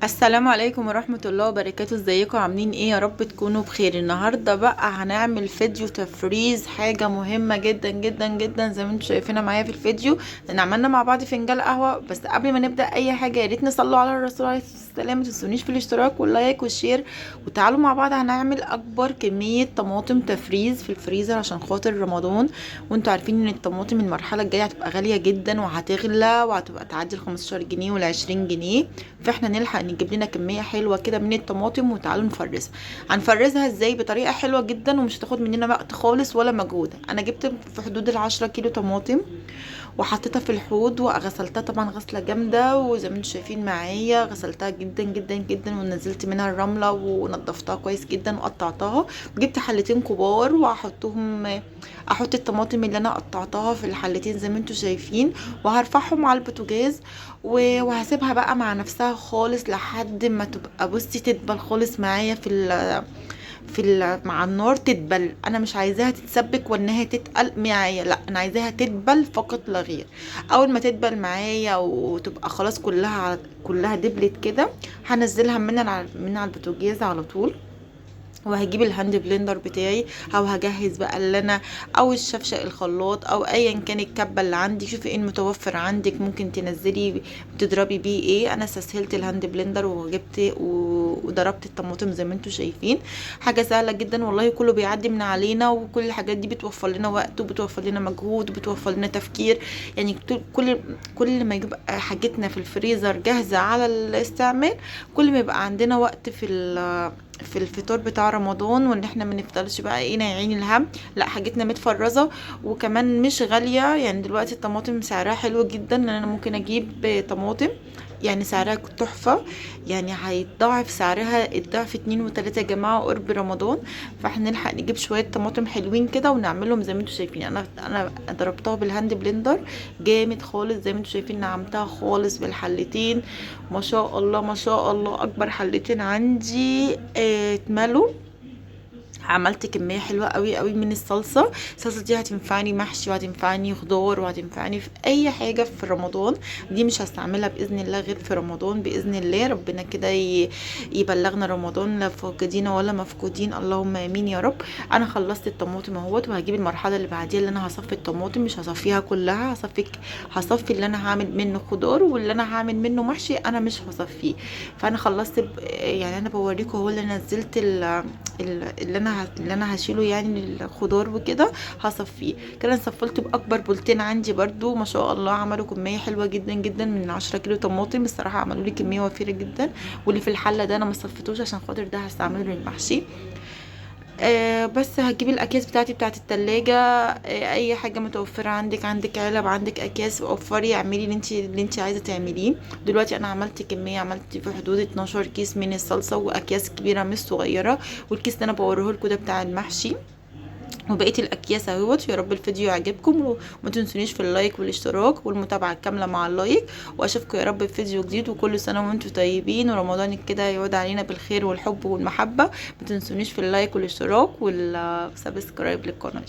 السلام عليكم ورحمة الله وبركاته. ازيكم عاملين ايه؟ يا رب تكونوا بخير. النهاردة بقى هنعمل فيديو تفريز، حاجة مهمة جدا جدا جدا زي ما انتم شايفينها معايا في الفيديو. لان عملنا مع بعض فنجان قهوة. بس قبل ما نبدأ اي حاجة يا ريت نصلوا على الرسول عليه السلام، متنسونيش في الاشتراك واللايك والشير. وتعالوا مع بعض هنعمل اكبر كمية طماطم تفريز في الفريزر عشان خاطر رمضان. وانتوا عارفين ان الطماطم المرحلة الجاية هتبقى غالية جدا وهتغلى وهتبقى تعدي ال15 جنيه وال20 جنيه. فاحنا نلحق نجيب لنا كميه حلوه كده من الطماطم وتعالوا نفرزها. هنفرزها ازاي؟ بطريقه حلوه جدا ومش هتاخد مننا وقت خالص ولا مجهود. انا جبت في حدود ال10 كيلو طماطم وحطيتها في الحوض وغسلتها طبعا غسله جامده، وزي ما انتم شايفين معايا غسلتها جدا جدا جدا ونزلت منها الرمله ونضفتها كويس جدا وقطعتها. جبت حلتين كبار وهحطهم، احط الطماطم اللي انا قطعتها في الحلتين زي ما انتم شايفين، وهرفعهم على البوتاجاز وهسيبها بقى مع نفسها خالص لحد ما تبقى بصي تدبل خالص معايا مع النار تدبل. انا مش عايزاها تتسبك وانها تتقل معايا، لا انا عايزاها تدبل فقط لا غير. اول ما تدبل معايا وتبقى خلاص كلها دبلت كده، هنزلها من على البوتاجاز على طول. وهجيب الهاند بلندر بتاعي او هجهز بقى اللي انا، او الشفشق الخلاط او ايا كان الكبه اللي عندي. شوفي ايه المتوفر عندك ممكن تنزلي تضربي بيه ايه. انا استسهلت الهاند بلندر وجبت وضربت الطماطم زي ما انتم شايفين. حاجه سهله جدا والله، كله بيعدي من علينا، وكل الحاجات دي بتوفر لنا وقت وبتوفر لنا مجهود وبتوفر لنا تفكير. يعني كل ما يبقى حاجتنا في الفريزر جاهزه على الاستعمال، كل ما يبقى عندنا وقت في الفطار بتاع رمضان، وان احنا ما نفضلش بقى ايه نايعين الهم. لا حاجتنا متفرزه وكمان مش غاليه. يعني دلوقتي الطماطم سعرها حلو جدا، لان انا ممكن اجيب طماطم يعني سعرها تحفه، يعني هيتضاعف سعرها الضعف 2 و3 يا جماعه قرب رمضان. فاحنا نلحق نجيب شويه طماطم حلوين كده ونعملهم زي ما انتم شايفين. انا ضربتها بالهاند بلندر جامد خالص زي ما انتم شايفين، نعمتها خالص بالحلتين. ما شاء الله ما شاء الله، اكبر حلتين عندي اتملوا. عملت كميه حلوه قوي قوي من الصلصه دي هتنفعني محشي وهتنفعني خضار وهتنفعني في اي حاجه في رمضان. دي مش هستعملها باذن الله غير في رمضان باذن الله. ربنا كده يبلغنا رمضان لا فاقدين ولا مفقودين، اللهم امين يا رب. انا خلصت الطماطم اهوت، وهجيب المرحله اللي بعديها اللي انا هصفي الطماطم. مش هصفيها كلها، هصفي اللي انا هعمل منه خضار، واللي انا هعمل منه محشي انا مش هصفيه. فانا خلصت يعني انا بوريكم هو اللي نزلت اللي انا هشيله يعني الخضار وكده هصفيه كده. انا صفلته باكبر بولتين عندي برضو ما شاء الله، عملوا كميه حلوه جدا جدا من 10 كيلو طماطم. الصراحه عملوا لي كميه وفيره جدا. واللي في الحله ده انا ما صفيتوش عشان خاطر ده هستعمله للمحشي. بس هجيب الاكياس بتاعت التلاجة. اي حاجه متوفره عندك علب، عندك اكياس، وفري اعملي اللي انت عايزه تعمليه. دلوقتي انا عملت في حدود 12 كيس من الصلصه، واكياس كبيره مش صغيره. والكيس اللي انا بوريه لكم ده بتاع المحشي، وبقيه الاكياس اهوت. يا رب الفيديو يعجبكم، وما تنسونيش في اللايك والاشتراك والمتابعه الكامله مع اللايك. واشوفكم يا رب في فيديو جديد، وكل سنه وانتم طيبين، ورمضان كده يعود علينا بالخير والحب والمحبه. ما تنسونيش في اللايك والاشتراك والسبسكرايب للقناه.